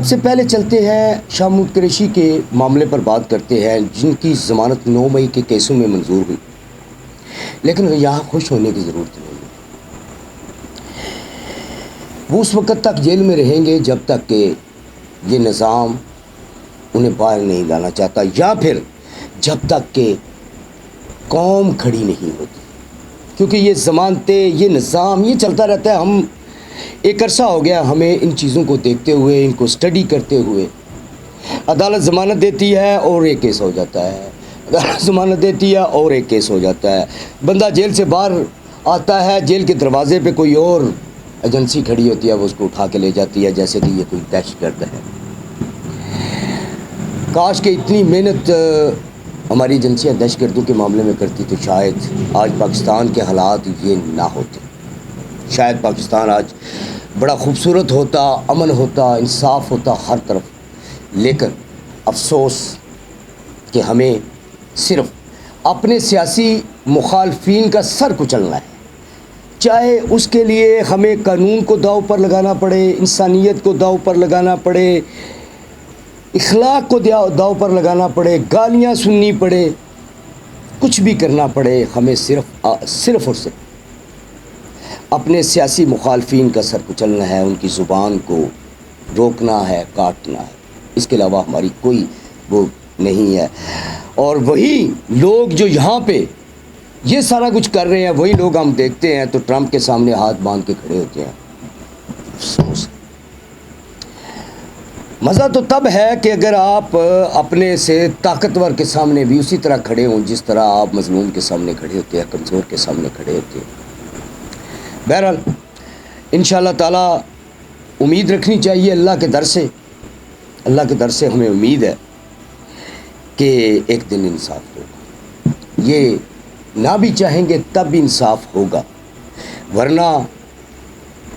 سب سے پہلے چلتے ہیں شاہ محمود قریشی کے معاملے پر بات کرتے ہیں، جن کی ضمانت 9 مئی کے کیسوں میں منظور ہوئی، لیکن یہاں خوش ہونے کی ضرورت نہیں ہے۔ وہ اس وقت تک جیل میں رہیں گے جب تک کہ یہ نظام انہیں باہر نہیں لانا چاہتا، یا پھر جب تک کہ قوم کھڑی نہیں ہوتی، کیونکہ یہ ضمانتیں، یہ نظام، یہ چلتا رہتا ہے۔ ہم ایک عرصہ ہو گیا ہمیں ان چیزوں کو دیکھتے ہوئے، ان کو سٹڈی کرتے ہوئے۔ عدالت ضمانت دیتی ہے اور ایک کیس ہو جاتا ہے، عدالت ضمانت دیتی ہے اور ایک کیس ہو جاتا ہے، بندہ جیل سے باہر آتا ہے، جیل کے دروازے پہ کوئی اور ایجنسی کھڑی ہوتی ہے، وہ اس کو اٹھا کے لے جاتی ہے جیسے کہ یہ کوئی دہشت گرد ہے۔ کاش کہ اتنی محنت ہماری ایجنسیاں دہشت گردوں کے معاملے میں کرتی تو شاید آج پاکستان کے حالات یہ نہ ہوتے، شاید پاکستان آج بڑا خوبصورت ہوتا، امن ہوتا، انصاف ہوتا ہر طرف۔ لیکن افسوس کہ ہمیں صرف اپنے سیاسی مخالفین کا سر کچلنا ہے، چاہے اس کے لیے ہمیں قانون کو داؤ پر لگانا پڑے، انسانیت کو داؤ پر لگانا پڑے، اخلاق کو داؤ پر لگانا پڑے، گالیاں سننی پڑے، کچھ بھی کرنا پڑے، ہمیں صرف اور صرف اپنے سیاسی مخالفین کا سر کچلنا ہے، ان کی زبان کو روکنا ہے، کاٹنا ہے، اس کے علاوہ ہماری کوئی وہ نہیں ہے۔ اور وہی لوگ جو یہاں پہ یہ سارا کچھ کر رہے ہیں، وہی لوگ ہم دیکھتے ہیں تو ٹرمپ کے سامنے ہاتھ باندھ کے کھڑے ہوتے ہیں۔ افسوس۔ مزہ تو تب ہے کہ اگر آپ اپنے سے طاقتور کے سامنے بھی اسی طرح کھڑے ہوں جس طرح آپ مظلوم کے سامنے کھڑے ہوتے ہیں، کمزور کے سامنے کھڑے ہوتے ہیں۔ بہرحال انشاءاللہ تعالیٰ امید رکھنی چاہیے اللہ کے در سے، اللہ کے در سے ہمیں امید ہے کہ ایک دن انصاف ہوگا۔ یہ نہ بھی چاہیں گے تب بھی انصاف ہوگا، ورنہ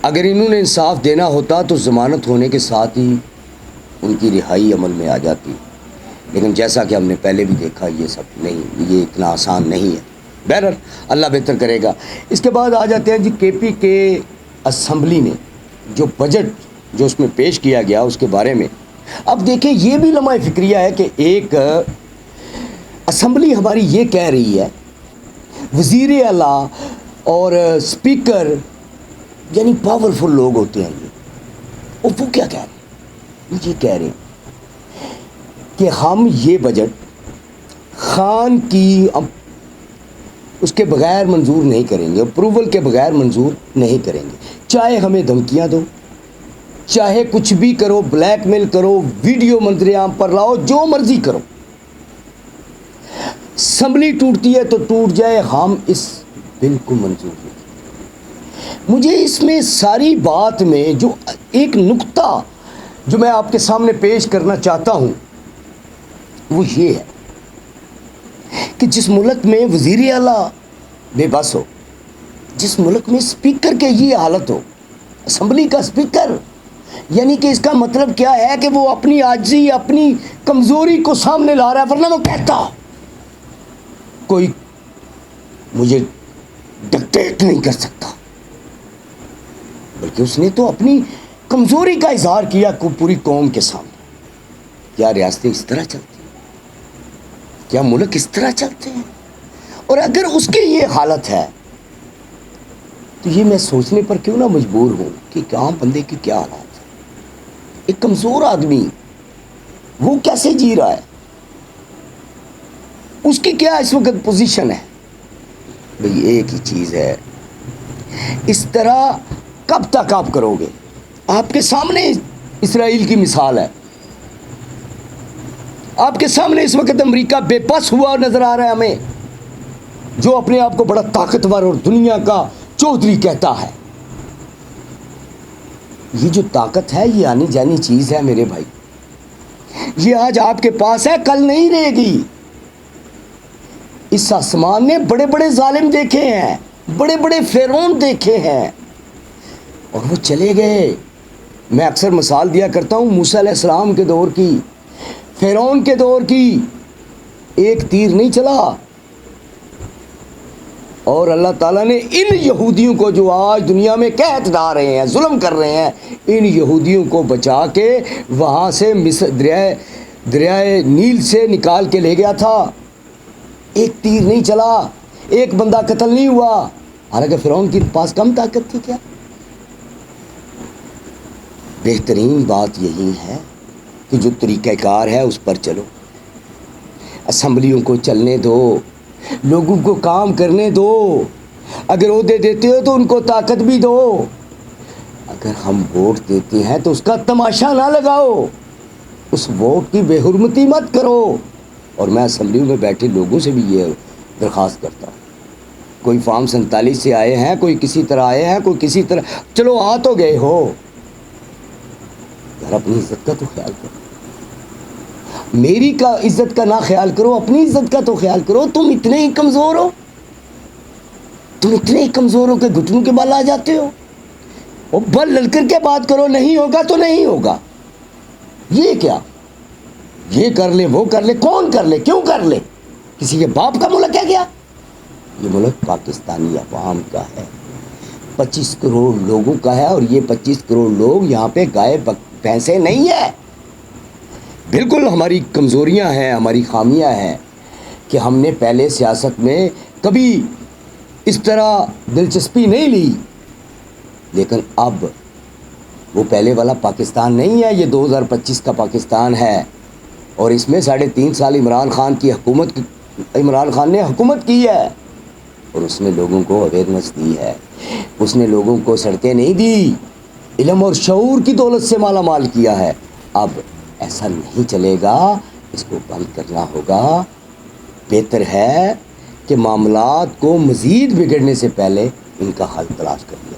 اگر انہوں نے انصاف دینا ہوتا تو ضمانت ہونے کے ساتھ ہی ان کی رہائی عمل میں آ جاتی، لیکن جیسا کہ ہم نے پہلے بھی دیکھا یہ سب نہیں، یہ اتنا آسان نہیں ہے۔ بہرحال اللہ بہتر کرے گا۔ اس کے بعد آ جاتے ہیں جی کے پی کے اسمبلی نے جو بجٹ جو اس میں پیش کیا گیا اس کے بارے میں۔ اب دیکھیں یہ بھی لمحہ فکریہ ہے کہ ایک اسمبلی ہماری یہ کہہ رہی ہے، وزیر اعلیٰ اور اسپیکر یعنی پاورفل لوگ ہوتے ہیں یہ، اور وہ کیا کہہ رہے ہیں؟ وہ یہ کہہ رہے ہیں کہ ہم یہ بجٹ خان کی اس کے بغیر منظور نہیں کریں گے، اپروول کے بغیر منظور نہیں کریں گے، چاہے ہمیں دھمکیاں دو، چاہے کچھ بھی کرو، بلیک میل کرو، ویڈیو منظر عام پر لاؤ، جو مرضی کرو، اسمبلی ٹوٹتی ہے تو ٹوٹ جائے، ہم اس بل کو منظور نہیں۔ مجھے اس میں ساری بات میں جو ایک نقطہ جو میں آپ کے سامنے پیش کرنا چاہتا ہوں وہ یہ ہے کہ جس ملک میں وزیر اعلیٰ بے بس ہو، جس ملک میں اسپیکر کے یہ حالت ہو، اسمبلی کا اسپیکر، یعنی کہ اس کا مطلب کیا ہے کہ وہ اپنی عاجزی، اپنی کمزوری کو سامنے لا رہا ہے، ورنہ وہ کہتا کوئی مجھے ڈکٹیٹ نہیں کر سکتا، بلکہ اس نے تو اپنی کمزوری کا اظہار کیا پوری قوم کے سامنے۔ کیا ریاستیں اس طرح چلتی ہیں؟ کیا ملک اس طرح چلتے ہیں؟ اور اگر اس کی یہ حالت ہے تو یہ میں سوچنے پر کیوں نہ مجبور ہوں کہ عام بندے کی کیا حالات ہے، ایک کمزور آدمی وہ کیسے جی رہا ہے، اس کی کیا اس وقت پوزیشن ہے۔ بھئی ایک ہی چیز ہے، اس طرح کب تک آپ کرو گے؟ آپ کے سامنے اسرائیل کی مثال ہے، آپ کے سامنے اس وقت امریکہ بے بس ہوا نظر آ رہا ہے ہمیں، جو اپنے آپ کو بڑا طاقتور اور دنیا کا چودھری کہتا ہے۔ یہ جو طاقت ہے یہ آنی جانی چیز ہے میرے بھائی، یہ آج آپ کے پاس ہے، کل نہیں رہے گی۔ اس آسمان نے بڑے بڑے ظالم دیکھے ہیں، بڑے بڑے فرعون دیکھے ہیں، اور وہ چلے گئے۔ میں اکثر مثال دیا کرتا ہوں موسیٰ علیہ السلام کے دور کی، فرعون کے دور کی، ایک تیر نہیں چلا، اور اللہ تعالیٰ نے ان یہودیوں کو جو آج دنیا میں قحط ڈھا رہے ہیں، ظلم کر رہے ہیں، ان یہودیوں کو بچا کے وہاں سے مصر دریائے نیل سے نکال کے لے گیا تھا. ایک تیر نہیں چلا، ایک بندہ قتل نہیں ہوا، حالانکہ فرعون کے پاس کم طاقت تھی کیا؟ بہترین بات یہی ہے کہ جو طریقہ کار ہے اس پر چلو، اسمبلیوں کو چلنے دو، لوگوں کو کام کرنے دو، اگر عہدے دیتے ہو تو ان کو طاقت بھی دو. اگر ہم ووٹ دیتے ہیں تو اس کا تماشا نہ لگاؤ، اس ووٹ کی بے حرمتی مت کرو. اور میں اسمبلیوں میں بیٹھے لوگوں سے بھی یہ درخواست کرتا ہوں، کوئی فارم 47 سے آئے ہیں، کوئی کسی طرح آئے ہیں، کوئی کسی طرح، چلو آ تو گئے ہو، یار اپنی عزت کا تو خیال کرو. میری کا عزت کا نہ خیال کرو، اپنی عزت کا تو خیال کرو. تم اتنے ہی کمزور ہو، تم اتنے ہی کمزور ہو کہ گھٹنوں کے بل آ جاتے ہو. اور بل لل کر کے بات کرو، نہیں ہوگا تو نہیں ہوگا. یہ کیا، یہ کر لے وہ کر لے، کون کر لے، کیوں کر لے؟ کسی کے باپ کا ملک ہے کیا؟ یہ ملک پاکستانی عوام کا ہے، 25 کروڑ لوگوں کا ہے. اور یہ 25 کروڑ لوگ یہاں پہ گائے بھینسیں نہیں ہے. بالکل ہماری کمزوریاں ہیں، ہماری خامیاں ہیں کہ ہم نے پہلے سیاست میں کبھی اس طرح دلچسپی نہیں لی. لیکن اب وہ پہلے والا پاکستان نہیں ہے، یہ 2025 کا پاکستان ہے. اور اس میں 3.5 سال عمران خان نے حکومت کی ہے، اور اس نے لوگوں کو اویئرنیس دی ہے، اس نے لوگوں کو سڑکیں نہیں دی، علم اور شعور کی دولت سے مالا مال کیا ہے. اب ایسا نہیں چلے گا، اس کو بند کرنا ہوگا. بہتر ہے کہ معاملات کو مزید بگڑنے سے پہلے ان کا حل تلاش کریں.